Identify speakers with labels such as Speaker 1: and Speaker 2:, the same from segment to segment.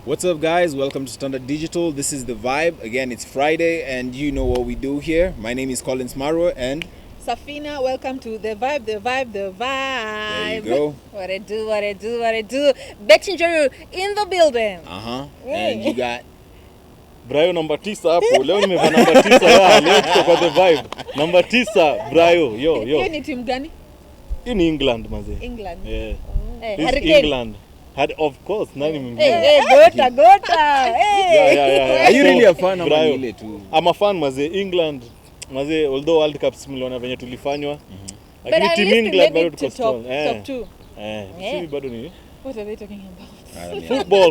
Speaker 1: What's up, guys? Welcome to Standard Digital. This is The Vibe. Again, it's Friday, and you know what we do here. My name is Collins Marwa, and
Speaker 2: Safina. Welcome to The Vibe, The Vibe, The Vibe.
Speaker 1: There you go.
Speaker 2: What I do. Bettinger in the building.
Speaker 1: And you got...
Speaker 3: Brayo number 9 hapo. Leo nimevaa number 9 ya. Leo tuko kwa The Vibe. Number 9 Brayo. Yo.
Speaker 2: Hiyo ni timu gani?
Speaker 3: In England maze.
Speaker 2: England.
Speaker 3: Yeah.
Speaker 2: Hurricane.
Speaker 3: England. Of course, nani mwingine?
Speaker 2: Gota.
Speaker 3: Yeah.
Speaker 1: Are you really a fan of ile tu?
Speaker 3: I'm a fan maze. England maze, although World Cup similiona venye tulifanywa.
Speaker 2: Lakini
Speaker 3: team England bado tuko strong.
Speaker 2: Top 2.
Speaker 3: Sisi bado ni
Speaker 2: What are they talking about?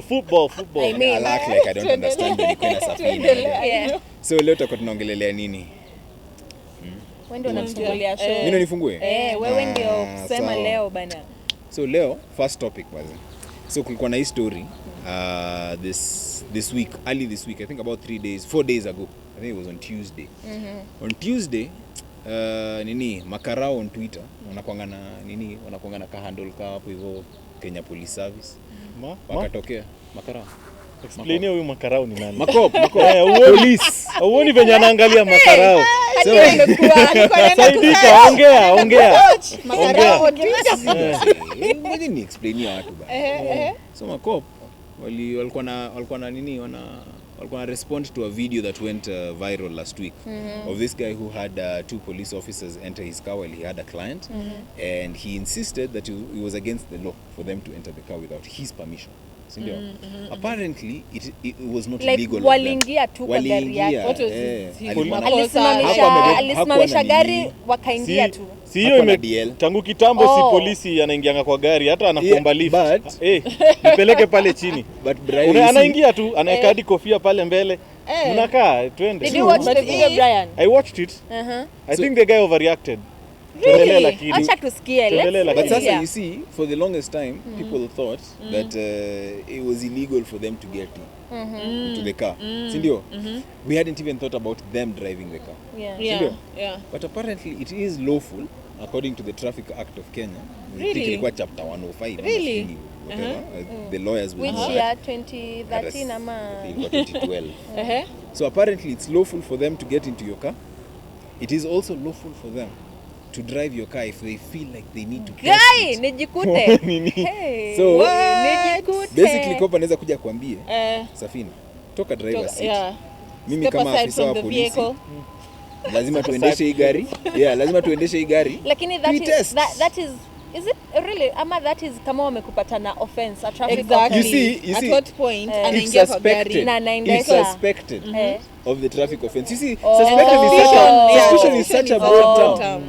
Speaker 3: football.
Speaker 2: I mean,
Speaker 1: I act like I don't understand when you kuna Safina.
Speaker 2: Yeah.
Speaker 1: So leo tutakuwa tunaongelelea nini?
Speaker 2: Wewe ndio unatufungulia show.
Speaker 1: Mimi nifungue?
Speaker 2: Wewe ndio kusema leo bana.
Speaker 1: So leo first topic was. So kulikuwa na hii story this week, early this week, I think about 4 days ago. I think it was on Tuesday. On Tuesday, makarao on Twitter wanakuanga na ka handle ka hapo hivyo Kenya Police Service. Wakatokea makarao.
Speaker 3: Explain huyu makarao ni nani?
Speaker 1: Makop.
Speaker 3: Police. Uone venye anaangalia makarao.
Speaker 2: So
Speaker 3: Saidika, ongea.
Speaker 2: Makarao
Speaker 1: Ngoja ni explain watu bana. So makop walikuwa na respond to a video that went viral last week of this guy who had 2 police officers enter his car while he had a client, and he insisted that it was against the law for them to enter the car without his permission. Apparently it was not
Speaker 2: like
Speaker 1: legal.
Speaker 2: Waliingia tu kwa gari yake. Alisimamisha gari wakaingia tu.
Speaker 3: Si hiyo tangu kitambo si polisi anaingianga kwa gari hata anakuomba lift. Nipeleke pale chini.
Speaker 1: But Brian
Speaker 3: anaingia tu anaweka hadi kofia pale mbele. Mnakaa twende.
Speaker 2: Did you watch the video, Brian?
Speaker 3: I watched it. I think the guy overreacted.
Speaker 2: Really? Acha tusikie.
Speaker 1: But sasa you see, for the longest time, people thought that it was illegal for them to get into the car. Sindio? We hadn't even thought about them driving the car.
Speaker 2: Yeah.
Speaker 1: But apparently it is lawful according to the Traffic Act of Kenya.
Speaker 2: Really?
Speaker 1: I think ilikuwa chapter 105.
Speaker 2: Really?
Speaker 1: Whatever. The lawyers will
Speaker 2: Which year? 2013 ama?
Speaker 1: Ilikuwa 2012. So apparently it's lawful for them to get into your car. It is also lawful for them to drive your car if they feel like they need to test it.
Speaker 2: Nijikute.
Speaker 1: So
Speaker 2: Nijikute.
Speaker 1: basically kopa anaweza kuja kuambie Safina, toka driver seat. Mimi kama afisa wa polisi lazima tuendeshe hii gari. Lazima tuendeshe hii gari.
Speaker 2: Lakini that is it really? Ama that is kama wamekupata na offense, a traffic
Speaker 1: offense. You see,
Speaker 2: at what point
Speaker 1: anaingia kwa gari na anaendesha. It's suspected of the traffic offense. You see, suspicion is such a broad term.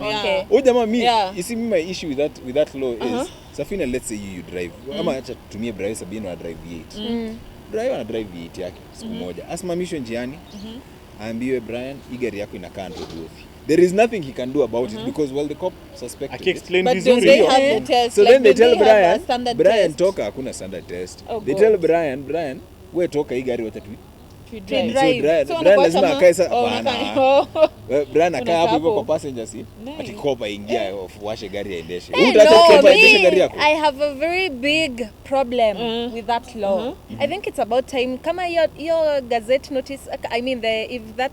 Speaker 1: You see, my issue with that law is, Safina, let's say you drive. Ama acha tumie Brian Sabino na drive V8. Brian ana drive V8 yake siku moja. Asimamishwe njiani. Aambiwe Brian, hii gari yako inakaa ndogofi. There is nothing he can do about it because the cop suspected it.
Speaker 2: But they have the test.
Speaker 1: So then they tell Brian toka hakuna standard test. They tell Brian, we toka hii gari wacha tu drive. So Brian lazima akae sasa bana. Brian akaa hapo hivyo kwa passenger seat. Ati kopa ingia washe gari aendeshe. Aendeshe gari yako.
Speaker 2: I have a very big problem with that law. I think it's about time kama your gazette notice, I mean if that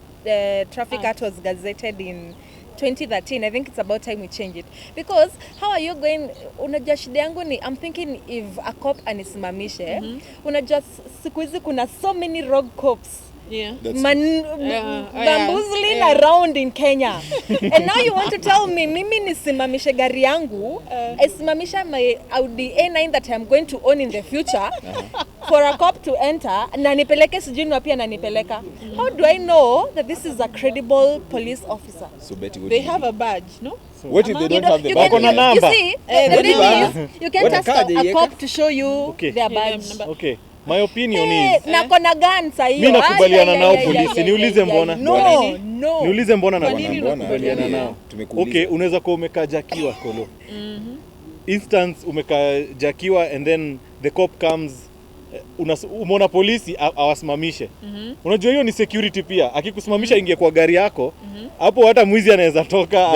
Speaker 2: traffic act was gazetted in 2013, I think it's about time we change it, because how are you going? Unajua shida yangu ni I'm thinking if a cop anisimamishe, unajua siku hizi kuna so many rogue cops bamboozling around in Kenya. And now you want to tell me mimi nisimamishe gari yangu, isimamisha my Audi A9 that I'm going to own in the future for a cop to enter na nipeleke sijui wapi na nipeleka. How do I know that this is a credible police officer?
Speaker 1: So Betty,
Speaker 2: they have a badge, no?
Speaker 1: So what if they don't have the
Speaker 3: badge?
Speaker 2: You see, the thing is, you can't ask a cop to show you their badge.
Speaker 3: Okay. My opinion is
Speaker 2: na kona gun saa hiyo.
Speaker 3: Mimi nakubaliana nao polisi. Niulize mbona?
Speaker 2: No.
Speaker 3: Niulize mbona nakubaliana nao.
Speaker 1: Tumekuuliza.
Speaker 3: Okay, unaweza kuwa umekajakiwa kolo. Instance umekajakiwa and then the cop comes umeona polisi awasimamishe. Unajua hiyo ni security pia. Akikusimamisha ingie kwa gari yako, hapo hata mwizi anaweza toka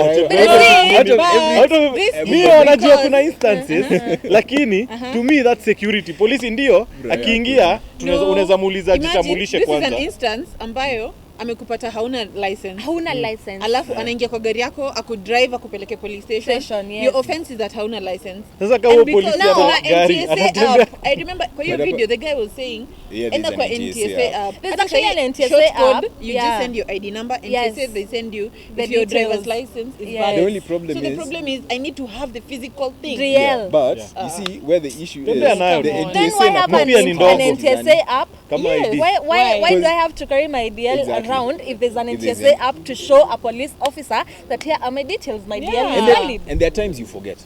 Speaker 3: mimi wanajua kuna instances lakini to me that security. Polisi ndio akiingia unaweza muuliza jitambulishe kwanza.
Speaker 4: This is an instance ambayo amekupata hauna license. Alafu anaingia kwa gari yako akudrive akupeleke police station.
Speaker 2: Yes.
Speaker 4: Your offense is that hauna license.
Speaker 3: Sasa kama polisi ana gari
Speaker 4: app, I remember kwa hiyo video the guy was saying enda kwa NTSA app.
Speaker 2: There's actually an NTSA app.
Speaker 4: You just send your ID number. NTSA they send you if your driver's license is valid.
Speaker 1: The only problem
Speaker 4: the problem is I need to have the physical thing.
Speaker 2: Real.
Speaker 1: But you see where the issue is.
Speaker 3: The
Speaker 2: Then why have an NTSA app? Why do I have to carry my DL around if there's an NTSA app to show a police officer that here are my details, my DL is valid?
Speaker 1: And there are times you forget.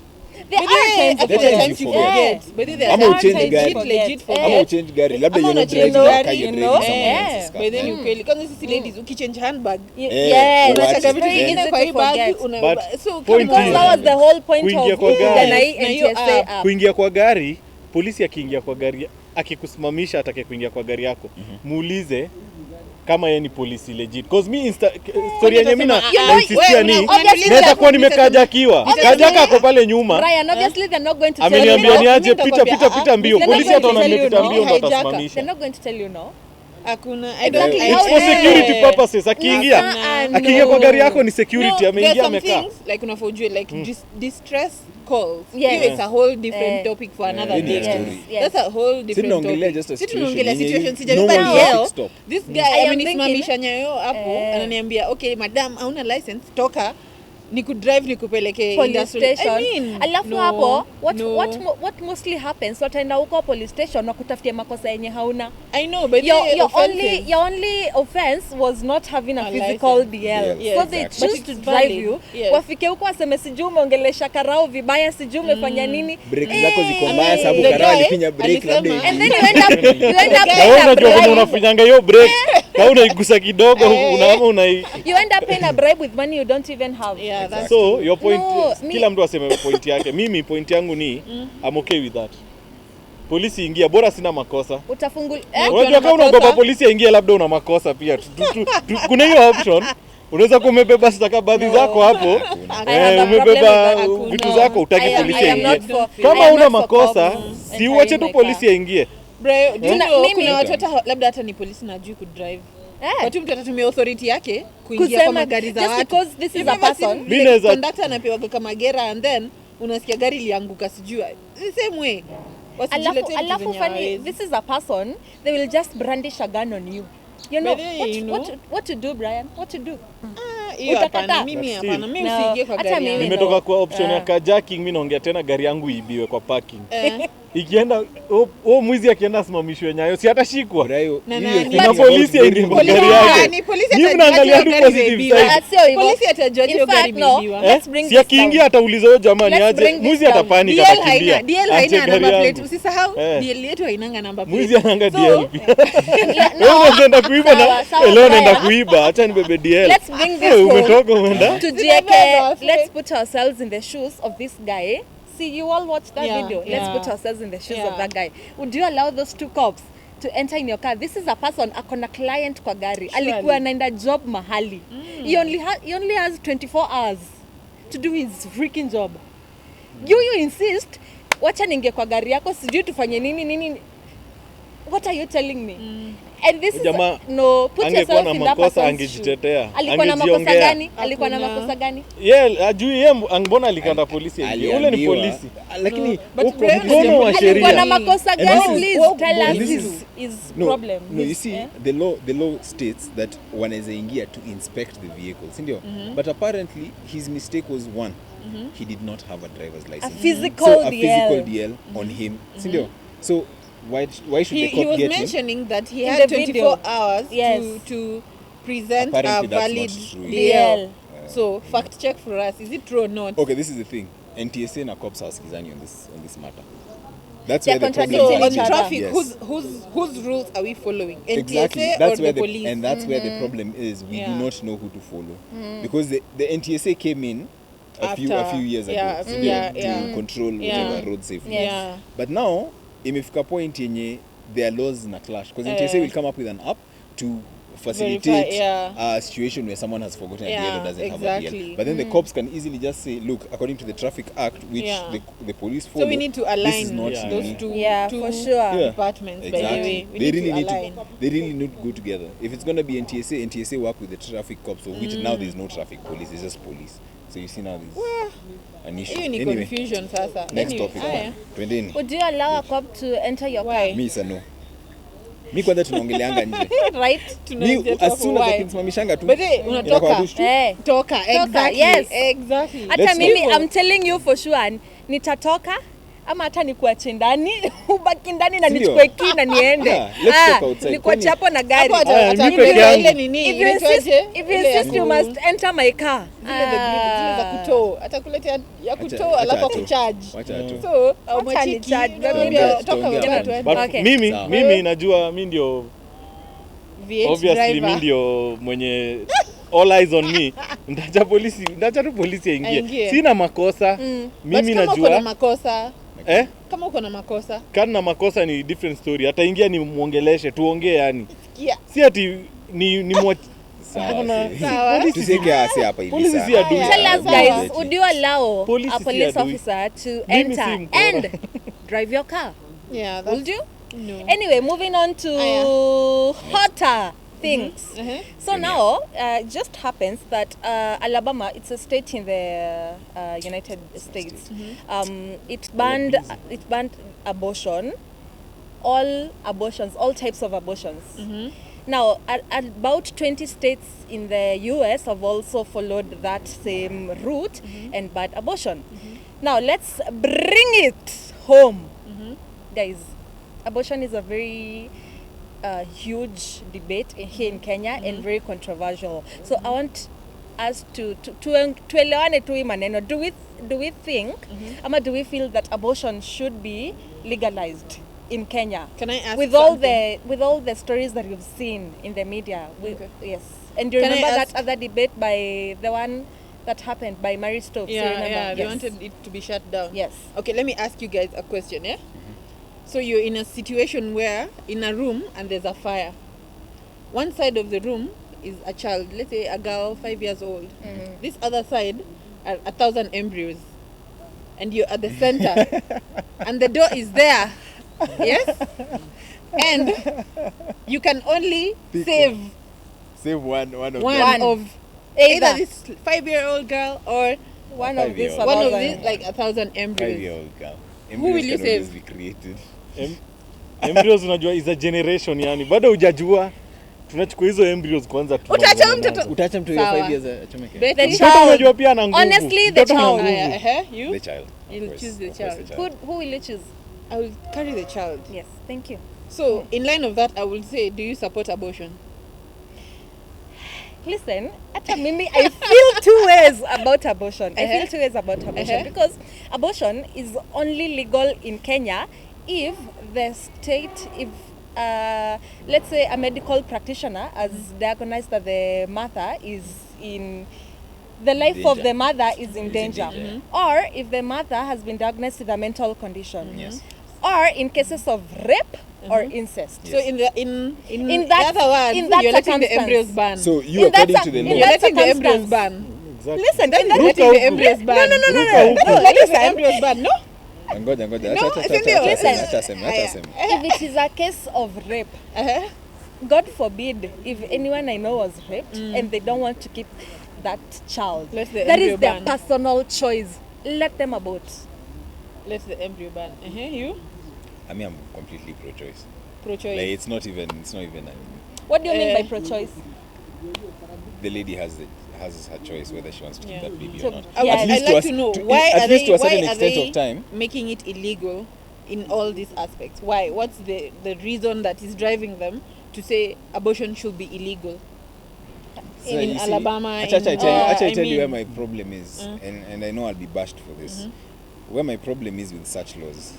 Speaker 2: There are times you forget.
Speaker 4: But there
Speaker 1: Ama
Speaker 4: are
Speaker 1: uchange gari.
Speaker 4: legit for
Speaker 1: Ama uchange gari. Labda you're not driving
Speaker 2: gari,
Speaker 1: car, you're
Speaker 2: you
Speaker 1: driving
Speaker 2: know.
Speaker 1: someone else's car.
Speaker 4: But then ukweli kwanza sisi ladies ukichange handbag
Speaker 2: Yes,
Speaker 4: unataka vitu
Speaker 2: very
Speaker 4: vingine
Speaker 2: easy
Speaker 4: kwa
Speaker 2: to
Speaker 4: hii bag
Speaker 2: forget.
Speaker 4: so
Speaker 3: point
Speaker 4: kama
Speaker 3: is-
Speaker 2: That was the whole point
Speaker 3: Kuingia
Speaker 2: of
Speaker 3: kwa gari.
Speaker 2: na hii NTSA app.
Speaker 3: Kuingia kwa gari, polisi akiingia kwa gari akikusimamisha atake kuingia kwa gari yako, muulize kama yeye ni polisi legit. Cause me story yenyewe mimi insistia ni naweza kuwa nimekajakiwa. Kajaka ako pale nyuma.
Speaker 2: Brian, obviously they're not going to tell you.
Speaker 3: Ameniambia niaje
Speaker 4: Mimi
Speaker 3: pita mbio.
Speaker 2: They're not
Speaker 3: Polisi
Speaker 2: going
Speaker 3: hata
Speaker 2: to tell you
Speaker 3: wanamepita
Speaker 2: no.
Speaker 3: mbio ndo
Speaker 2: They're
Speaker 3: atasimamisha.
Speaker 2: not going to tell you no.
Speaker 4: hakuna
Speaker 2: Exactly.
Speaker 3: It's for security purposes. Akiingia kwa gari yako ni security, ameingia amekaa.
Speaker 4: Like unafojua like distress calls.
Speaker 2: Yes.
Speaker 4: Hiyo is a whole different topic for another day.
Speaker 2: Yes.
Speaker 4: That's a whole different
Speaker 1: Tunaongelea
Speaker 4: topic.
Speaker 1: just a
Speaker 4: Tunaongelea
Speaker 1: situation.
Speaker 4: situation
Speaker 1: Normal
Speaker 4: sijabeba
Speaker 1: traffic
Speaker 4: DL.
Speaker 1: stop.
Speaker 4: This
Speaker 2: I
Speaker 4: guy
Speaker 2: am
Speaker 4: amenisimamisha nyayo hapo ananiambia okay madam hauna license toka nikudrive nikupeleke
Speaker 2: Police
Speaker 4: industrial.
Speaker 2: station.
Speaker 4: I mean,
Speaker 2: Alafu hapo
Speaker 4: no.
Speaker 2: what mostly happens, wataenda huko police station na kutafutia makosa yenye hauna.
Speaker 4: I know but
Speaker 2: Your only offense was not having a physical
Speaker 4: license.
Speaker 2: DL.
Speaker 1: Yes,
Speaker 2: So they
Speaker 1: exactly.
Speaker 2: choose
Speaker 4: But
Speaker 2: to
Speaker 4: it's
Speaker 2: drive
Speaker 4: valid.
Speaker 2: you.
Speaker 4: Yes.
Speaker 2: Wafike huko waseme sijui umeongelesha karao vibaya, sijui umefanya nini.
Speaker 1: Breki zako ziko mbaya sababu
Speaker 4: the
Speaker 1: karao
Speaker 4: guy
Speaker 1: alipinya breki labda.
Speaker 4: alisema-
Speaker 2: And then you end up
Speaker 3: Na
Speaker 2: paying a
Speaker 3: unajua kama
Speaker 2: bribe.
Speaker 3: unafinyanga hiyo break, kama unaigusa kidogo unaama
Speaker 2: You end up paying a bribe with money you don't even have.
Speaker 4: Yeah, that's
Speaker 3: So your point,
Speaker 2: No,
Speaker 3: kila mtu aseme point yake. Mimi point yangu ni I'm okay with that. Polisi ingia, bora sina makosa.
Speaker 2: Utafungul
Speaker 3: Unajua kama unaogopa polisi aingie, labda una makosa pia. Kuna hiyo option. Unaweza kuwa umebeba stakabadhi zako hapo.
Speaker 2: I have a problem
Speaker 3: Umebeba
Speaker 2: with that.
Speaker 3: vitu zako utaki polisi
Speaker 2: I am not
Speaker 3: aingie.
Speaker 2: for-
Speaker 3: Kama
Speaker 2: I am
Speaker 3: una
Speaker 2: not for
Speaker 3: makosa,
Speaker 2: cops
Speaker 3: si uache tu
Speaker 2: entering my
Speaker 3: polisi
Speaker 2: car.
Speaker 3: aingie.
Speaker 4: Bro, do you know,
Speaker 2: Mimi-
Speaker 4: kuna watu hata labda hata ni polisi na juu kudrive. Watu mtu atatumia authority yake kuingia kwa
Speaker 2: Kusema
Speaker 4: magari za
Speaker 2: just
Speaker 4: watu.
Speaker 2: because this is
Speaker 4: Hivi
Speaker 2: a
Speaker 4: basi
Speaker 2: person.
Speaker 4: vile
Speaker 3: Mimi naweza-
Speaker 4: conductor anapewa kama gera and then unasikia gari ilianguka sijui. The same way.
Speaker 2: Alafu funny, this is a person, they will just brandish a gun on you. You know,
Speaker 4: But then, you know.
Speaker 2: what to do, Brian? What to do?
Speaker 4: Hiyo hapana,
Speaker 2: Utakataa?
Speaker 4: mimi
Speaker 3: But
Speaker 4: hapana. Mimi
Speaker 2: No,
Speaker 4: usiingie kwa
Speaker 2: hata
Speaker 4: gari
Speaker 2: mimi
Speaker 4: yangu.
Speaker 3: Nimetoka kwa option ya carjacking, mimi naongea tena gari yangu iibiwe kwa parking. Ikienda mwizi akienda asimamishwe Nyayo, si atashikwa.
Speaker 1: Brayo,
Speaker 4: Na
Speaker 1: hiyo
Speaker 4: nani?
Speaker 1: thing
Speaker 3: Na
Speaker 1: is
Speaker 3: polisi
Speaker 1: about
Speaker 3: aingie kwa
Speaker 1: very
Speaker 3: gari
Speaker 1: important.
Speaker 3: yake.
Speaker 4: Ni polisi
Speaker 3: Nyinyi
Speaker 4: atajua
Speaker 3: mnaangalia
Speaker 4: hiyo
Speaker 3: tu
Speaker 4: gari
Speaker 3: positive
Speaker 4: imeibiwa.
Speaker 3: side.
Speaker 2: Sio hivyo.
Speaker 4: Polisi atajua hiyo
Speaker 2: In
Speaker 4: gari
Speaker 2: fact, no.
Speaker 4: imeibiwa.
Speaker 2: Let's bring
Speaker 3: Si
Speaker 2: this
Speaker 3: akiingia
Speaker 2: down.
Speaker 3: atauliza huyo jamani
Speaker 2: Let's
Speaker 3: aje,
Speaker 2: bring this
Speaker 3: mwizi
Speaker 2: down.
Speaker 3: atapanic
Speaker 4: DL
Speaker 3: atakimbia.
Speaker 4: haina, DL
Speaker 3: Ache
Speaker 4: haina
Speaker 3: gari
Speaker 4: number plate.
Speaker 3: yangu.
Speaker 4: Usisahau
Speaker 3: Eh.
Speaker 4: DL yetu hainanga number plate.
Speaker 3: Mwizi ananga
Speaker 4: So,
Speaker 3: DL pia.
Speaker 2: No.
Speaker 3: Wewe unaenda kuiba
Speaker 2: Sawa, sawa,
Speaker 3: na leo naenda
Speaker 2: Brian.
Speaker 3: kuiba, acha nibebe DL.
Speaker 2: Let's bring this
Speaker 3: Wewe
Speaker 2: home.
Speaker 3: umetoka umeenda?
Speaker 2: Let's put ourselves in the shoes of this guy. See, you all watched that
Speaker 4: Yeah,
Speaker 2: video. Let's
Speaker 4: yeah.
Speaker 2: put ourselves in the shoes
Speaker 4: Yeah.
Speaker 2: of that guy. Would you allow those two cops to enter in your car? This is a person, akona client kwa gari.
Speaker 4: Surely.
Speaker 2: Alikuwa anaenda job mahali. He only has 24 hours to do his freaking job. You insist, wacha ninge kwa gari yako, sijui tufanye nini. What are you telling me? And this
Speaker 3: Jamaa,
Speaker 2: is no, put
Speaker 3: angekuwa
Speaker 2: yourself
Speaker 3: na
Speaker 2: in that
Speaker 3: makosa
Speaker 2: person's
Speaker 3: angejitetea.
Speaker 2: shoe. Alikuwa na makosa
Speaker 3: Angejiongea.
Speaker 2: gani? Alikuwa na
Speaker 4: Hakuna.
Speaker 2: makosa gani?
Speaker 3: Ajui yeye mbona alikanda polisi aingie. Ule ni
Speaker 1: Aliambiwa.
Speaker 3: polisi.
Speaker 1: Lakini
Speaker 4: But
Speaker 1: huko
Speaker 4: Brian
Speaker 1: mkono
Speaker 3: Mkono wa
Speaker 1: wa
Speaker 3: sheria.
Speaker 2: Alikuwa na makosa
Speaker 1: And
Speaker 2: gani?
Speaker 1: this is-
Speaker 2: Please tell
Speaker 1: and
Speaker 2: us
Speaker 1: this
Speaker 2: his
Speaker 1: No,
Speaker 2: problem.
Speaker 1: no, you see, the law states that wanaweza ingia to inspect the vehicle, si ndio? But apparently his mistake was one. He did not have a driver's license.
Speaker 2: physical
Speaker 1: so a
Speaker 2: DL.
Speaker 1: physical DL on him, si ndio? So why should the
Speaker 4: He
Speaker 1: cop
Speaker 4: was
Speaker 1: get him?
Speaker 4: mentioning that he
Speaker 2: In
Speaker 4: had
Speaker 2: the
Speaker 4: 24
Speaker 2: video.
Speaker 4: hours
Speaker 2: Yes.
Speaker 4: to present
Speaker 1: Apparently
Speaker 4: a
Speaker 1: that's
Speaker 4: valid
Speaker 1: not true.
Speaker 4: DL. So fact check for us. Is it true or not?
Speaker 1: Okay, this is the thing. NTSA na cops are skizani on this matter. That's
Speaker 2: They're
Speaker 1: where the problem
Speaker 2: contradicting
Speaker 4: So on
Speaker 2: each other.
Speaker 4: traffic,
Speaker 1: Yes.
Speaker 4: whose rules are we following?
Speaker 1: Exactly.
Speaker 4: NTSA
Speaker 1: That's
Speaker 4: or
Speaker 1: where
Speaker 4: the police?
Speaker 1: and that's where the problem is. We do
Speaker 4: Yeah.
Speaker 1: not know who to follow because the NTSA came in a few years ago
Speaker 4: Yeah,
Speaker 1: so
Speaker 4: yeah,
Speaker 1: to
Speaker 4: yeah.
Speaker 1: control
Speaker 4: Yeah.
Speaker 1: whatever road safety.
Speaker 2: Yes.
Speaker 4: Yeah.
Speaker 1: But now imefika point yenye their laws in a clash. Because NTSA will come up with an app to facilitate a situation where someone has forgotten a DL or doesn't have a DL. But then the cops can easily just say, look, according to the Traffic Act, which the police follow,
Speaker 4: so we need to align those two
Speaker 2: for sure
Speaker 4: departments.
Speaker 1: Exactly.
Speaker 4: We
Speaker 1: they
Speaker 4: need
Speaker 1: really
Speaker 4: to align.
Speaker 1: they really need to go together. If it's going to be NTSA work with the traffic cops, of which now there's no traffic police, it's just police. So you see now there's an issue.
Speaker 4: Anyway, confusion sasa.
Speaker 1: Next topic. Twendeni.
Speaker 2: Would you allow a cop to enter your car?
Speaker 1: Me sir, no. Mi kwanza tunaongeleanga nje.
Speaker 2: Right?
Speaker 1: Mi as soon as akinisimamishanga tu.
Speaker 4: But unatoka. Toka. Exactly.
Speaker 2: Yes.
Speaker 4: Exactly.
Speaker 2: Hata mimi I'm telling you for sure nitatoka ama hata nikuache ndani ubaki ndani na nichukue key na niende. Nikuache hapo na gari. If you insist you must enter my car.
Speaker 4: Za kutoa. Atakuletea ya kutoa alafu kucharge. So,
Speaker 2: mwachi charge.
Speaker 3: But mimi najua mimi ndio obviously mimi ndio mwenye all eyes on me. Ndacha tu polisi aingie. Sina makosa. Mimi najua.
Speaker 4: Kama uko na makosa. Kama uko na makosa.
Speaker 3: Kana makosa ni different story. Ataingia ni muongeleshe, tuongee yani. Si ati ni
Speaker 1: Tuseke asi hapa hivi
Speaker 3: sasa.
Speaker 2: Tell us guys, would you allow a police officer to enter and drive your car?
Speaker 4: Yeah,
Speaker 2: would you?
Speaker 4: No.
Speaker 2: Anyway, moving on to hotter things. So now, it just happens that Alabama, it's a state in the United States. It banned abortion, all types of abortions. Now, about 20 states in the US have also followed that same route and banned abortion. Now, let's bring it home. Guys, abortion is a very huge debate here in Kenya and very controversial. So I want us to elewane tu hii maneno. Do we think ama do we feel that abortion should be legalized in Kenya?
Speaker 4: Can I ask
Speaker 2: with all the stories that you've seen in the media? Yes. And do you remember that other debate by the one that happened by Mary Stopes?
Speaker 4: They wanted it to be shut down.
Speaker 2: Yes.
Speaker 4: Okay, let me ask you guys a question, So you're in a situation where in a room and there's a fire. One side of the room is a child, let's say a girl 5 years old. This other side are 1,000 embryos. And you're at the center. And the door is there. Yes? And you can only save
Speaker 1: one
Speaker 4: of either this 5-year-old girl or
Speaker 2: one of these
Speaker 4: like 1,000 embryos.
Speaker 1: 5-year-old girl.
Speaker 4: Who will you save?
Speaker 1: Be created.
Speaker 3: Embryos unajua is a generation yani. Bado hujajua. Tunachukua hizo embryos kwanza tu.
Speaker 1: Utaacha mtu 5 years achomeke.
Speaker 3: Mtoto unajua pia ana nguvu.
Speaker 2: Honestly, the child.
Speaker 4: You?
Speaker 1: The child.
Speaker 4: You'll choose the child.
Speaker 2: Who will you choose?
Speaker 4: I will carry the child.
Speaker 2: Yes, thank you.
Speaker 4: So, in line of that, I will say, do you support abortion?
Speaker 2: Listen, hata mimi I feel two ways about abortion. I feel two ways about abortion because abortion is only legal in Kenya if the state, let's say a medical practitioner has diagnosed that the mother is in the life danger. Of the mother is in danger. Or if the mother has been diagnosed with a mental condition.
Speaker 1: Yes.
Speaker 2: Or in cases of rape or incest.
Speaker 4: Yes. So in
Speaker 2: that
Speaker 4: other words, you're letting the embryos ban.
Speaker 1: So you according to the law,
Speaker 4: you're letting the embryos ban.
Speaker 3: Exactly.
Speaker 2: Listen,
Speaker 4: then letting the embryos ban.
Speaker 2: No.
Speaker 4: Letting the embryos ban. No.
Speaker 1: Ngoja.
Speaker 2: Listen. If it is a case of rape, God forbid if anyone I know was raped and they don't want to keep that child. That is their personal choice. Let them abort.
Speaker 4: Let the embryo ban. You?
Speaker 1: I mean, I'm completely pro-choice.
Speaker 4: Pro-choice.
Speaker 1: Like, it's not even.
Speaker 2: What do you mean by pro-choice?
Speaker 1: The lady has her choice whether she wants to keep that baby or not.
Speaker 4: I'd like to know why
Speaker 1: at least to a certain
Speaker 4: are
Speaker 1: extent
Speaker 4: they
Speaker 1: of time
Speaker 4: making it illegal in all these aspects. Why? What's the reason that is driving them to say abortion should be illegal?
Speaker 1: So
Speaker 4: in Alabama.
Speaker 1: I tell you where my problem is, and I know I'll be bashed for this. Where my problem is with such laws.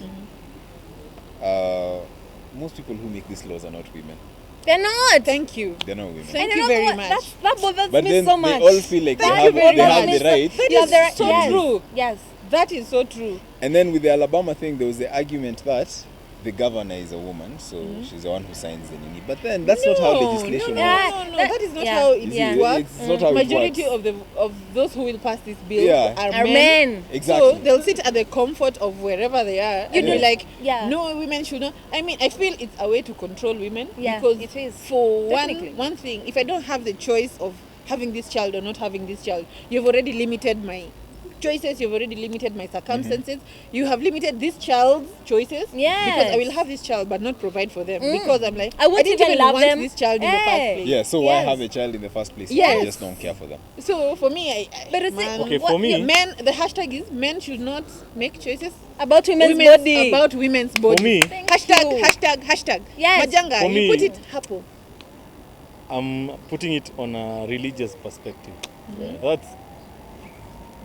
Speaker 1: Most people who make these laws are not women.
Speaker 2: They're not.
Speaker 4: Thank you.
Speaker 1: They're not women.
Speaker 4: Thank you very much.
Speaker 2: That bothers
Speaker 1: but
Speaker 2: me so much.
Speaker 1: But then they all feel like they have the right.
Speaker 4: That is so true.
Speaker 2: Yes.
Speaker 4: That is so true.
Speaker 1: And then with the Alabama thing, there was the argument that the governor is a woman, so she's the one who signs the nini. But then that's not how legislation works.
Speaker 4: No, that is not how it works.
Speaker 1: It's not how
Speaker 4: Majority
Speaker 1: it works.
Speaker 4: of those who will pass this bill are men.
Speaker 1: Exactly.
Speaker 4: So they'll sit at the comfort of wherever they are and be like, no, women should not. I mean, I feel it's a way to control women because
Speaker 2: it is.
Speaker 4: For one thing, if I don't have the choice of having this child or not having this child, you've already limited my choices, you've already limited my circumstances, you have limited this child's choices because I will have this child but not provide for them because I'm like, I didn't even want this child in the first place.
Speaker 1: Yeah, so why have a child in the first place?
Speaker 4: Yes.
Speaker 1: You just don't care for them.
Speaker 4: So for me,
Speaker 3: for me,
Speaker 4: men, the hashtag is men should not make choices
Speaker 2: about women's body.
Speaker 4: About women's body.
Speaker 3: For me,
Speaker 4: hashtag. Yes. Majanga,
Speaker 3: for me,
Speaker 4: you put it hapo.
Speaker 3: I'm putting it on a religious perspective. That's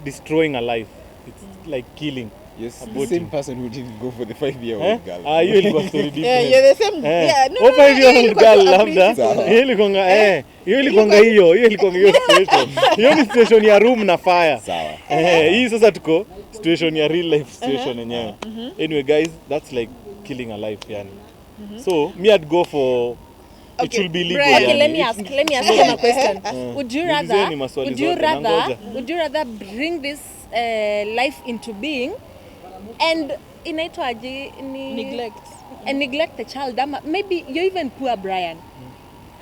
Speaker 3: destroying a life. It's like killing.
Speaker 1: Yes, the same person who didn't go for the 5-year-old girl.
Speaker 3: You ilikuwa story different.
Speaker 4: Yeah, you're the same.
Speaker 3: No, 5-year-old girl labda. Hiyo ilikuwa hiyo situation. Hiyo ni situation ya room na fire.
Speaker 1: Sawa.
Speaker 3: Hii sasa tuko situation ya real life situation yenyewe. Anyway guys, that's like killing a life yani. So, me I'd go for it should be legal.
Speaker 2: Okay, let me ask you a question. Would you rather bring this life into being and inaitwaje neglect the child? Maybe you even poor Brian.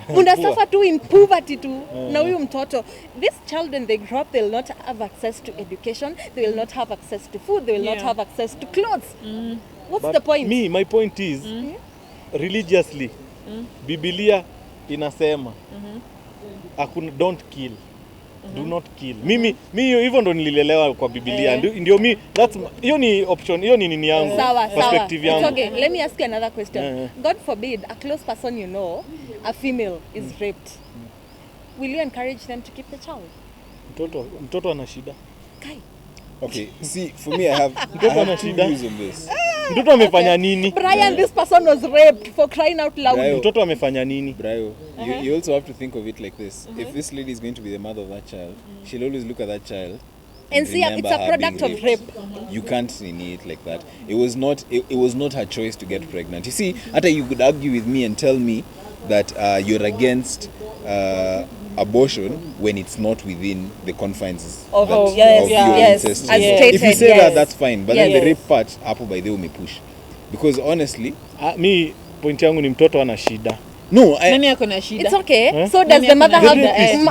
Speaker 2: Unasuffer tu in poverty tu na huyu mtoto. This children, they grow up, they will not have access to education, they will not have access to food, they will not have access to clothes. What's the point?
Speaker 3: My point is religiously Biblia inasema hakuna don't kill. Do not kill. Mimi hivyo ndo nililelewa kwa Biblia. Ndio that's hiyo ni option, hiyo ni nini yangu, perspective yangu.
Speaker 2: Okay, let me ask you another question. God forbid a close person you know, a female is raped. Will you encourage them to keep the child?
Speaker 3: Mtoto ana shida.
Speaker 2: Kai.
Speaker 1: Okay, see, for me I have two views on this.
Speaker 3: Mtoto amefanya nini?
Speaker 2: Brian, this person was raped, for crying out loud.
Speaker 3: Mtoto amefanya nini?
Speaker 1: Brayo, you also have to think of it like this. If this lady is going to be the mother of that child, she'll always look at that child
Speaker 2: and see it's a product of rape.
Speaker 1: You can't see it like that. It was not her choice to get pregnant. You see, after you could argue with me and tell me that you're against abortion when it's not within the confines of your incest. If you say that, that's fine. But then the rape part, hapo by the way push. Because honestly,
Speaker 3: me point yangu ni mtoto ana shida.
Speaker 1: No,
Speaker 4: nani yako na shida?
Speaker 2: It's okay. So does the mother have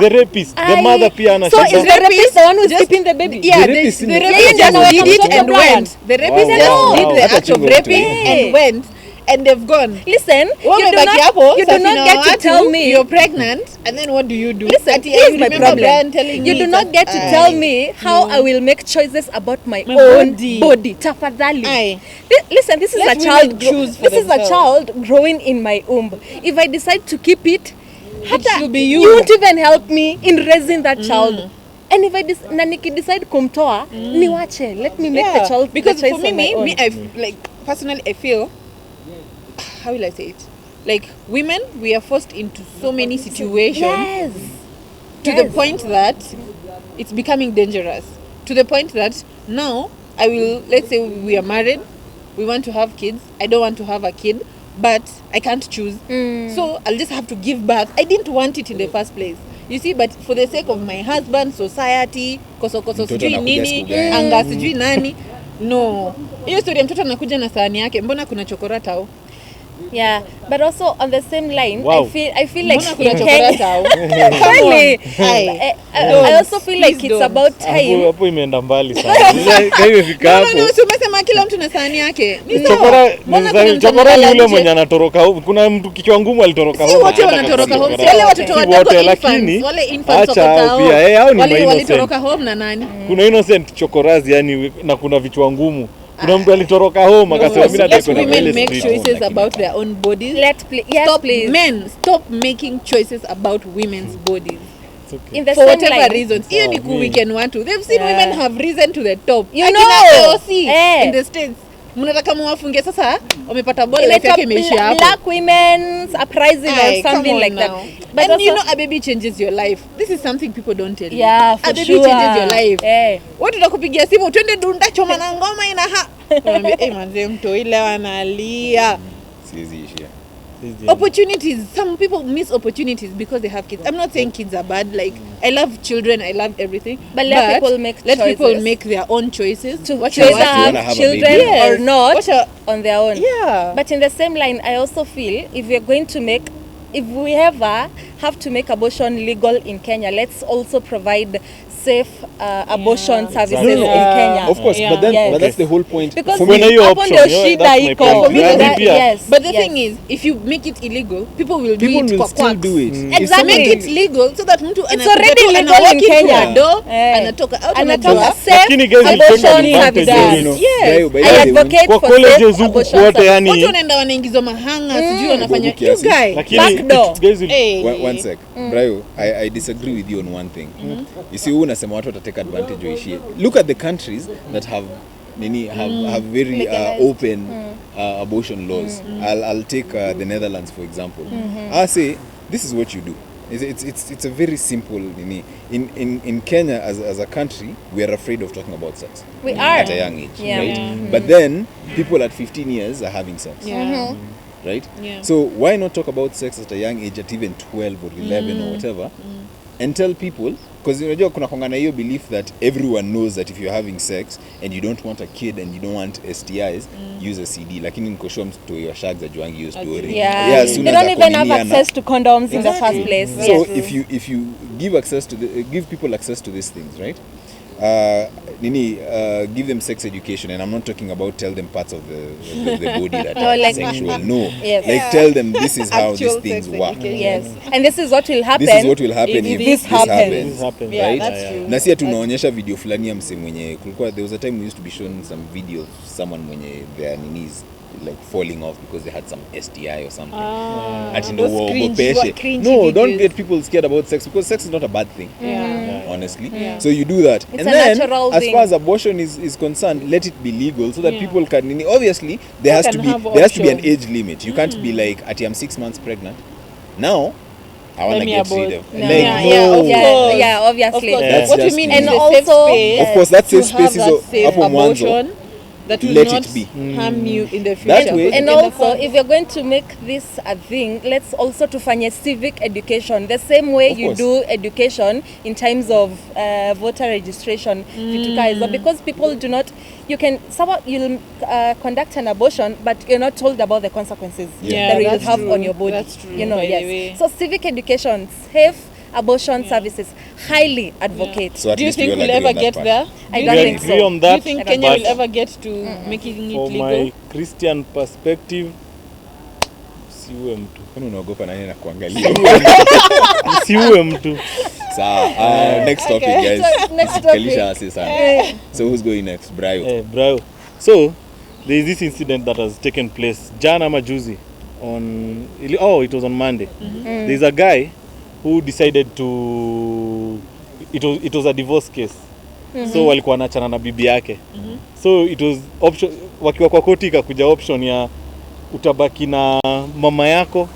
Speaker 3: the rapist? The mother pia ana shida.
Speaker 2: So is the rapist the one who's keeping the baby?
Speaker 4: Yeah, the rapist just did it and went. The rapist just did the act of raping and went. And they've gone.
Speaker 2: Listen, you do not get to tell me
Speaker 4: you're pregnant, and then what do you do?
Speaker 2: Listen, here's my problem. You do not get to tell me how I will make choices about my own body. Tafadhali. Listen, this is a child. This is a child growing in my womb. If I decide to keep it,
Speaker 4: will be you.
Speaker 2: You won't even help me in raising that child. And if I decide kumtoa, niwache. Let me make the child.
Speaker 4: Because
Speaker 2: the
Speaker 4: for me, personally, I feel. How will I say it? Like women, we are forced into so many situations to the point that it's becoming dangerous. To the point that now let's say we are married, we want to have kids. I don't want to have a kid, but I can't choose. So I'll just have to give birth. I didn't want it in the first place. You see, but for the sake of my husband, society, koso sijui nini, anga sijui nani. No. Hiyo story ya mtoto anakuja na sahani yake, mbona kuna chokora tao?
Speaker 2: Yeah, but also on the same line,
Speaker 3: wow.
Speaker 2: I feel like
Speaker 4: really,
Speaker 2: I also feel like it's about time.
Speaker 3: Hapo imeenda mbali sana. Imefika hapo.
Speaker 4: No, umesema kila mtu na sahani yake.
Speaker 3: Chokora ni yule mwenye anatoroka home. Kuna mtu kichwa ngumu alitoroka home.
Speaker 4: Wote wanatoroka home. Wale watoto wadogo
Speaker 3: lakini
Speaker 4: wale infants
Speaker 3: acha pia hao ni
Speaker 4: wale walitoroka home na nani?
Speaker 3: Kuna innocent chokorazi yani na kuna vichwa ngumu. Kuna mtu alitoroka home akasema mimi nataka kwenda
Speaker 4: mbele. Women make choices about their own bodies. Men stop making choices about women's bodies.
Speaker 2: Okay. In the
Speaker 4: for
Speaker 2: same
Speaker 4: whatever
Speaker 2: line.
Speaker 4: reasons. Hiyo ni weekend watu. They've seen women have risen to the top.
Speaker 2: You know,
Speaker 4: in the States. Mnataka muwafunge sasa wamepata ball life yake imeisha hapo.
Speaker 2: Black women's uprising or something like that.
Speaker 4: But and also, you know, a baby changes your life. This is something people don't tell you.
Speaker 2: Yeah, for
Speaker 4: a baby changes your life. Watu tutakupigia simu twende dunda choma na ngoma inaha. Unamwambia manze mto ile wanalia.
Speaker 1: Siwezi ishia.
Speaker 4: Opportunities. Some people miss opportunities because they have kids. I'm not saying kids are bad. Like I love children, I love everything.
Speaker 2: But let people make
Speaker 4: their own choices
Speaker 2: to have children or not on their own.
Speaker 4: Yeah.
Speaker 2: But in the same line, I also feel if we ever have to make abortion legal in Kenya, let's also provide safe abortion services in Kenya.
Speaker 1: Of course, but that's the whole point.
Speaker 2: Because
Speaker 3: for me,
Speaker 2: yes.
Speaker 4: But the thing is, if you make it illegal, people will
Speaker 1: still do it.
Speaker 2: Exactly.
Speaker 4: Make it legal so that mtu
Speaker 2: it's already legal in Kenya.
Speaker 4: Anatoka out
Speaker 2: anatoka safe abortion services. Yes. I advocate for safe abortion services.
Speaker 4: Watu wanaenda wanaingizwa mahanga, sijui wanafanya you guy.
Speaker 1: One sec. Brayo, I disagree with you on one thing. You see, unasema watu watatake advantage waishie. Look at the countries that have very open abortion laws. I'll take the Netherlands for example. I say this is what you do. It's a very simple in Kenya as a country we are afraid of talking about sex.
Speaker 2: We are
Speaker 1: at a young age, right? But then people at 15 years are having sex. Right?
Speaker 4: Yeah.
Speaker 1: So why not talk about sex at a young age, at even 12 or 11 or whatever, and tell people, because unajua kuna kongana hiyo belief that everyone knows that if you're having sex and you don't want a kid and you don't want STIs, use a CD. Lakini niko sure mtu your shags ajuangi hiyo story.
Speaker 2: Yeah, they don't even have access to condoms in the first place.
Speaker 1: So if you give people access to these things, right? Give them sex education, and I'm not talking about tell them parts of the body that are sexual. No, like tell them this is how these things work.
Speaker 2: Yes, and this is what will happen.
Speaker 1: This is what will happen if this happens.
Speaker 4: Yeah,
Speaker 1: right?
Speaker 4: That's true.
Speaker 1: Na si tunaonyesha video fulani ya mse mwenye kulikuwa, there was a time we used to be shown some video of someone mwenye their knees like falling off because they had some STI or something. No, don't get people scared about sex, because sex is not a bad thing. Honestly. So you do that.
Speaker 2: It's
Speaker 1: and
Speaker 2: a
Speaker 1: then
Speaker 2: natural
Speaker 1: as
Speaker 2: thing.
Speaker 1: far as abortion is concerned, let it be legal so that people can obviously there has to be an age limit. You can't be like I'm 6 months pregnant. Now I want to get rid of.
Speaker 2: Obviously.
Speaker 4: What you mean,
Speaker 2: and
Speaker 4: also
Speaker 1: of course that safe space is hapo mwanzo.
Speaker 4: That will
Speaker 1: let
Speaker 4: not
Speaker 1: it be.
Speaker 4: harm you in the future.
Speaker 1: That way.
Speaker 2: And also, if you're going to make this a thing, let's also to fanya civic education. The same way you do education in terms of voter registration. Because people do not, you'll conduct an abortion, but you're not told about the consequences that you'll have on your body.
Speaker 4: That's true.
Speaker 2: So civic education, safe abortion services, highly advocate.
Speaker 1: So
Speaker 4: do you think we'll ever get there?
Speaker 2: I don't think so.
Speaker 3: On that,
Speaker 4: do you think Kenya will ever get to making it legal?
Speaker 3: For my Christian perspective, siwe mtu.
Speaker 1: Kwani unaogopa nani na kuangalia?
Speaker 3: Siwe mtu.
Speaker 1: Next topic, guys.
Speaker 2: Next topic.
Speaker 1: So who's going next?
Speaker 3: Brayo. So there is this incident that has taken place jana majuzi it was on Monday. There's a guy who decided to it was a divorce case. So walikuwa wanaachana na bibi yake. So it was option, wakiwa kwa koti ikakuja option ya utabaki na mama yako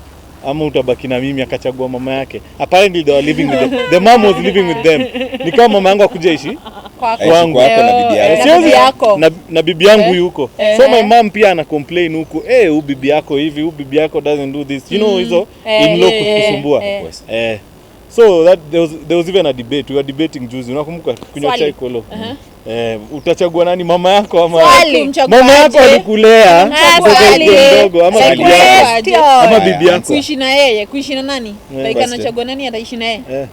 Speaker 3: ama utabaki na mimi, akachagua mama yake. Apparently they were living with the mom was living with them. Ni kama mama yangu akuja ishi kwangu na bibi yangu yuko. So my mom pia ana complain huko, huyu bibi yako hivi, huyu bibi yako doesn't do this. You know hizo in-law kusumbua. So that there was even a debate. We were debating juzi. Unakumbuka kunywa chai kolo. Utachagua nani, mama yako ama mama yako alikulea mdogo ama bibi yako ama bibi yako?
Speaker 4: Kuishi na yeye, kuishi na nani? Like anachagua nani ataishi na yeye?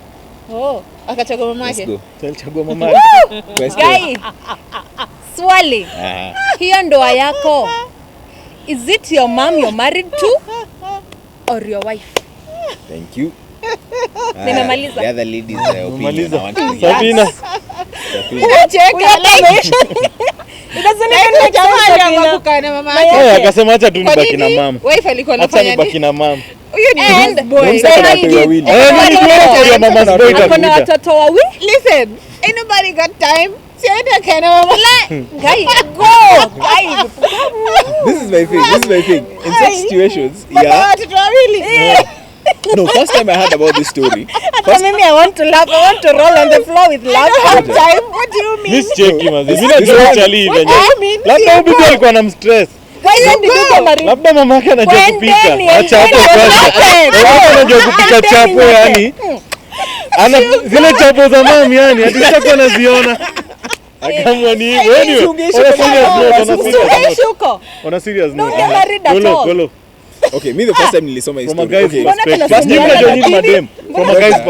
Speaker 4: Akachagua mama yake.
Speaker 3: Alichagua mama yake.
Speaker 2: Guy. Swali. Hiyo ndoa yako, is it your mom you're married to or your wife?
Speaker 1: Thank you.
Speaker 2: Nimemaliza.
Speaker 1: The other ladies opinion I want to hear.
Speaker 3: Sabina.
Speaker 2: It doesn't even make sense
Speaker 4: na mama yake.
Speaker 3: Akasema acha tu nibaki na mama.
Speaker 4: Wife alikuwa anafanya nini?
Speaker 3: Acha nibaki na mama.
Speaker 4: Huyo ni boy.
Speaker 2: Kuna watoto wawili.
Speaker 4: Listen, ain't nobody got time Sienda kana mama.
Speaker 2: Guy, go. Guy.
Speaker 1: This is my thing. In such situations,
Speaker 4: Baba watu wawili.
Speaker 1: No, first time I heard about this story.
Speaker 2: Hata mimi I want to laugh. I want to roll on the floor with laughter.
Speaker 4: What do you mean?
Speaker 3: Miss Cheki mazi. Mimi najua chali hivi. Labda bibi alikuwa na stress. Labda mama yake anajua kupika. Acha hapo kwanza. Labda anajua kupika chapo yani. Ana zile chapo za mami yani hadi sasa anaziona. Akamwa ni hivyo. Anyway, on a serious note. Golo.
Speaker 1: Okay, me the first time nilisoma hii story.
Speaker 3: From a guy's perspective. From a guy's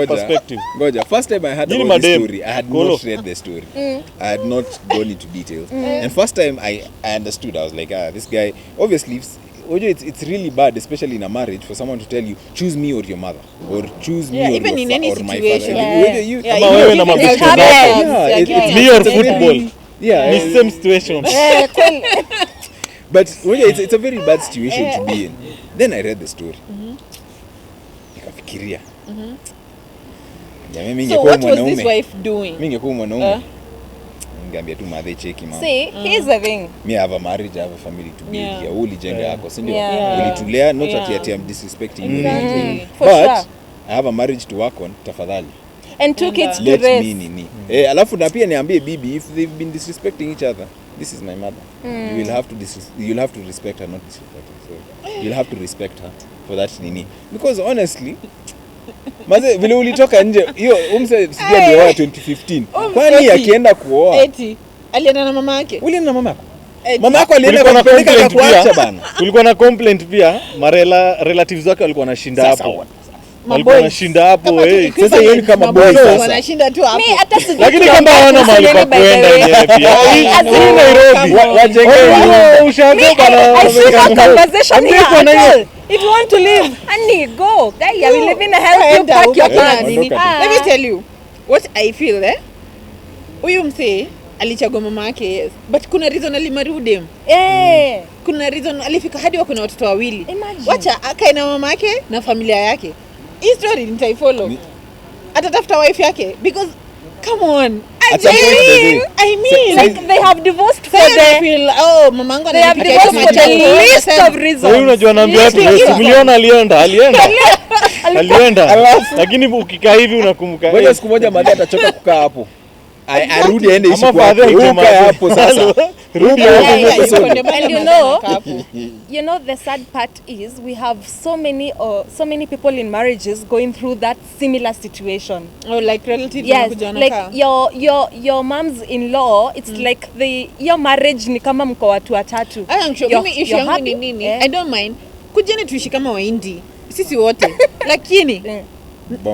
Speaker 3: perspective.
Speaker 1: Goja. First time I heard about this story, I had not read the story. I had not gone into details. And first time I understood, I was like, this guy, obviously, it's really bad, especially in a marriage, for someone to tell you, choose me or your mother, or choose me or
Speaker 4: even in any
Speaker 1: or my
Speaker 4: situation.
Speaker 1: father.
Speaker 3: It's me or football.
Speaker 1: Yeah,
Speaker 3: it's same situation.
Speaker 1: But it's a very bad situation to be in. Then I read the story. Nikafikiria.
Speaker 4: So what was this wife doing?
Speaker 1: Mimi ningekuwa mwanaume. Ningeambia tu madhe cheki mama.
Speaker 2: See, here's the thing.
Speaker 1: Me have a marriage, I have a family to build here. Ulijenga yako, si ndio?
Speaker 2: Yeah.
Speaker 1: Ulitulea, not that I'm disrespecting you.
Speaker 2: For
Speaker 1: But
Speaker 2: sure.
Speaker 1: I have a marriage to work on, tafadhali.
Speaker 2: And 2 kids to
Speaker 1: Let
Speaker 2: raise.
Speaker 1: me nini. Alafu na pia niambie bibi, if they've been disrespecting each other, this is my mother. You'll have to respect her, not disrespect her. So you'll have to respect her for that nini. Because honestly, maze vile ulitoka nje, hiyo umse sijui alioa 2015. Kwani akienda kuoa?
Speaker 4: Eti alienda na mama yake.
Speaker 1: Ulienda na mama yako? Mama yako alienda
Speaker 3: kupeleka
Speaker 1: kuacha bana.
Speaker 3: Kulikuwa na complaint pia, relatives wake walikuwa wanashinda hapo. Walikuwa wanashinda hapo
Speaker 1: Sasa yeye kama boy sasa.
Speaker 4: Wanashinda tu hapo.
Speaker 2: Mimi hata sijui.
Speaker 3: Lakini kama hawana mahali pa kwenda yenyewe pia. Hii Nairobi. Wajengeni ushago bana.
Speaker 2: I see a conversation here. If you want to live, honey, go. Guy, I will live in a help you pack your bags.
Speaker 4: Let me tell you what I feel huyu msee alichagua mama yake, yes, but kuna reason alimari dem. Kuna reason alifika hadi wako na watoto wawili. Wacha akae na mama yake na familia yake. Hii story nitaifollow. Atatafuta wife yake because come on. I mean
Speaker 2: like they have divorced for
Speaker 4: the mamangu
Speaker 2: they have divorced for the list of reasons.
Speaker 3: Wewe unajua naambia watu miliona alienda. Lakini ukikaa hivi unakumbuka.
Speaker 1: Wewe siku moja madhi atachoka kukaa hapo. Arudi aende ishi kwake. Ukae hapo sasa. Rudi hapo.
Speaker 2: And you know the sad part is we have so many people in marriages going through that similar situation.
Speaker 4: Oh, like relatives.
Speaker 2: Yes, like your mom's-in-law, it's like your marriage ni kama mko watu watatu.
Speaker 4: I'm sure. Mimi issue yangu ni nini? I don't mind. Kujeni tuishi kama Wahindi. Sisi wote. Lakini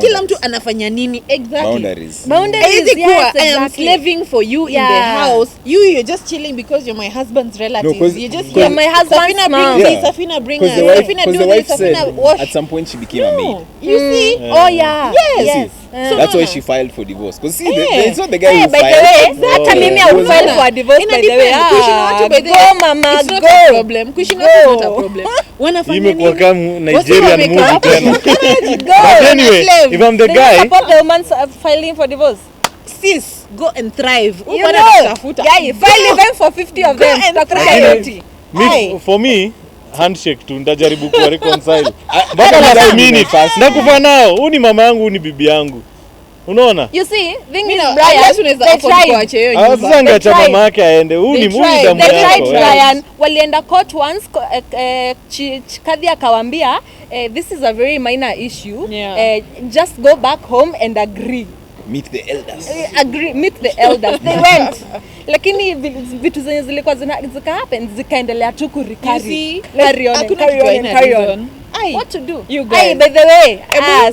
Speaker 4: kila mtu anafanya nini exactly?
Speaker 1: Boundaries.
Speaker 2: Yes, exactly.
Speaker 4: I am slaving for you in the house. You're just chilling because you're my husband's relative.
Speaker 2: You're my husband's mom.
Speaker 4: Safina bring this.
Speaker 1: Safina do this. Safina wash. At some point she became a maid.
Speaker 4: You see?
Speaker 2: Oh yeah.
Speaker 4: Yes.
Speaker 1: So that's why she filed for divorce. Because see, it's not the guy who filed.
Speaker 2: By the way, hata mimi I will file for divorce by the way. Go mama,
Speaker 4: it's not
Speaker 2: go.
Speaker 4: a problem. Kushina is not a problem.
Speaker 3: Imekuwa kama Nigerian movie tena. But anyway, if I'm the guy,
Speaker 2: support the woman filing for divorce.
Speaker 4: Sis, go and thrive.
Speaker 2: You know, guy, file even for 50 of them.
Speaker 3: For me, handshake tu nitajaribu ku reconcile. Mpaka last minute na kufa nao. Huyu ni mama yangu, huyu ni bibi yangu. Unaona?
Speaker 2: You see, thing is Brian, they tried.
Speaker 3: Sasa angeacha mama yake aende. Huyu ni damu yako.
Speaker 2: They tried Brian. Walienda court once, kadhi akawaambia, this is a very minor issue. Just go back home and agree.
Speaker 1: Meet the elders.
Speaker 2: Meet the elders. They went. Lakini vitu zenye zilikuwa zika happen zikaendelea tu kurikari. Carry on. What to do?
Speaker 4: You guys.
Speaker 2: By the way,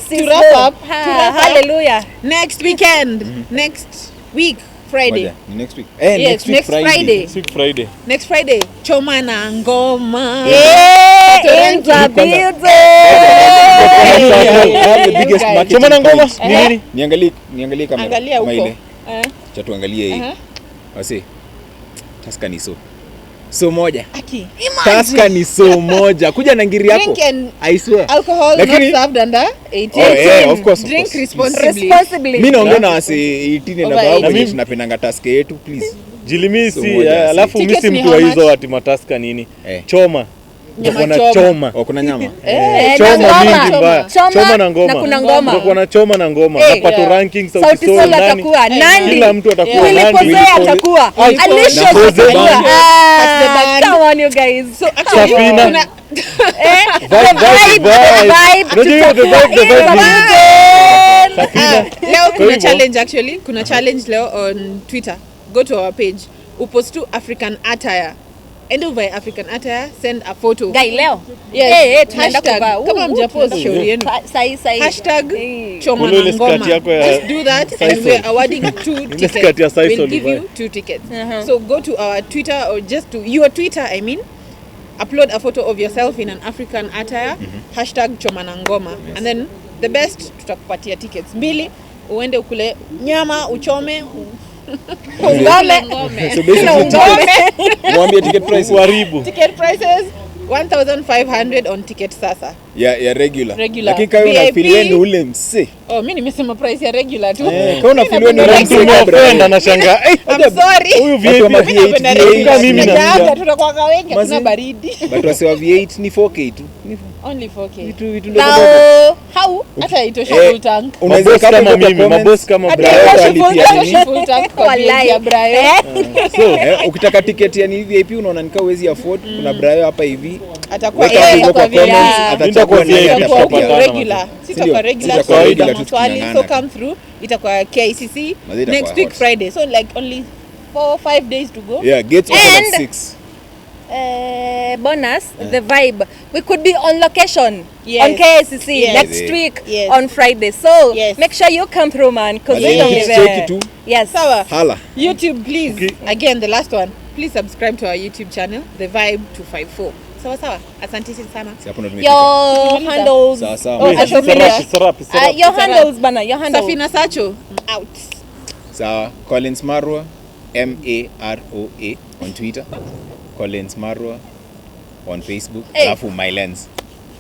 Speaker 4: to wrap up.
Speaker 2: Hallelujah.
Speaker 4: Next weekend. Next week. Friday.
Speaker 1: Next week.
Speaker 4: Yes, next Friday.
Speaker 3: Next week Friday.
Speaker 4: Next Friday. Choma na ngoma.
Speaker 2: In the building.
Speaker 3: Choma na ngoma. Nini?
Speaker 1: Niangalie kamera.
Speaker 4: Angalia huko.
Speaker 1: Cha tuangalie hii. Wasi. Taskaniso. So moja.
Speaker 4: Aki.
Speaker 1: Tusker ni so moja. Kuja na ngiri yako.
Speaker 4: Drink and
Speaker 1: I swear.
Speaker 4: alcohol not served under 18.
Speaker 1: Oh, yeah, of course.
Speaker 4: Drink responsibly.
Speaker 1: Mimi naongea na wasi 18 na baba mimi tunapendanga Tusker yetu please.
Speaker 3: Jilimisi alafu mimi si mtu wa hizo ati mataska nini. Choma. Kuna choma.
Speaker 1: Kuna nyama.
Speaker 3: Choma mingi mbaya. Choma na ngoma.
Speaker 2: Na kuna ngoma.
Speaker 3: Kuna na choma na ngoma. Napato ranking Sauti Sol
Speaker 2: atakuwa Nandi.
Speaker 3: Kila mtu atakuwa
Speaker 2: Nandi. Wilipozea atakuwa. Alicia atakuwa. Come on you guys. So actually
Speaker 3: Safina.
Speaker 4: Leo kuna challenge actually. Kuna challenge leo on Twitter. Go to our page. Upost to African attire. End over African attire, send a photo.
Speaker 2: Guy leo.
Speaker 4: Yes. Hashtag kama mjapost shauri yenu. Hashtag choma na ngoma. Just do that and we are awarding 2 tickets. We'll give you 2 tickets. So go to our Twitter or just to your Twitter, I mean. Upload a photo of yourself in an African attire. Hashtag choma na ngoma. And then the best tutakupatia tickets. 2 uende ukule nyama uchome.
Speaker 1: Ngome. So basically mwambie ticket price
Speaker 3: waribu.
Speaker 4: Ticket prices 1,500 on ticket sasa.
Speaker 1: Ya regular.
Speaker 4: Lakini
Speaker 1: kama unafilia ni ule mse.
Speaker 4: Mimi nimesema price ya regular tu.
Speaker 1: Kama unafilia ni ule mse
Speaker 3: unapenda na shanga.
Speaker 4: I'm sorry.
Speaker 3: Huyu VIP
Speaker 4: kama mimi na tutakuwa wengi tuna baridi.
Speaker 1: But wasiwa V8 ni 4K tu.
Speaker 4: Only 4K.
Speaker 1: Vitu
Speaker 2: ndio how
Speaker 4: hata itosha full tank.
Speaker 3: Unaweza kama mimi, maboss kama
Speaker 1: Brian
Speaker 4: full tank kwa ya Brian.
Speaker 1: So, ukitaka ticket ya ni VIP unaona nikaa uwezi afford, kuna Brian hapa hivi.
Speaker 4: Atakuwa
Speaker 1: atachukua
Speaker 4: regular. Sitakuwa regular swali so come through. Itakuwa KICC next week Friday. So like only 4-5 days to go.
Speaker 1: Yeah, gates open at 6.
Speaker 2: Bonus, the vibe. We could be on location on KICC next week on Friday. So make sure you come through, man, because we don't live there. Yes.
Speaker 4: Sawa.
Speaker 1: Hala.
Speaker 4: YouTube, please. Okay. Again, the last one. Please subscribe to our YouTube channel, The Vibe 254. Sawa. Asante sana.
Speaker 2: Your handles. Your handles, bana. Your handles.
Speaker 4: Safina Sacho. Out.
Speaker 1: Sawa. Collins Marwa, MAROA on Twitter. Collins Marwa on Facebook. Alafu My Lens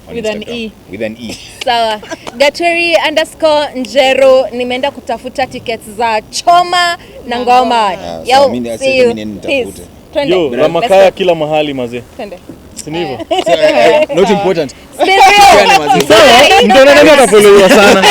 Speaker 1: on
Speaker 4: with
Speaker 1: Instagram.
Speaker 4: With an E.
Speaker 2: Sawa. Gaturi_Njero nimeenda kutafuta tickets za choma na ngoma.
Speaker 1: Yo, see you. Peace.
Speaker 3: Yo, Ramakaya kila mahali mazee.
Speaker 2: Twende.
Speaker 3: Sinivo.
Speaker 1: Not important.
Speaker 2: Stereo.
Speaker 3: Sawa, ndio nani atafollow sana.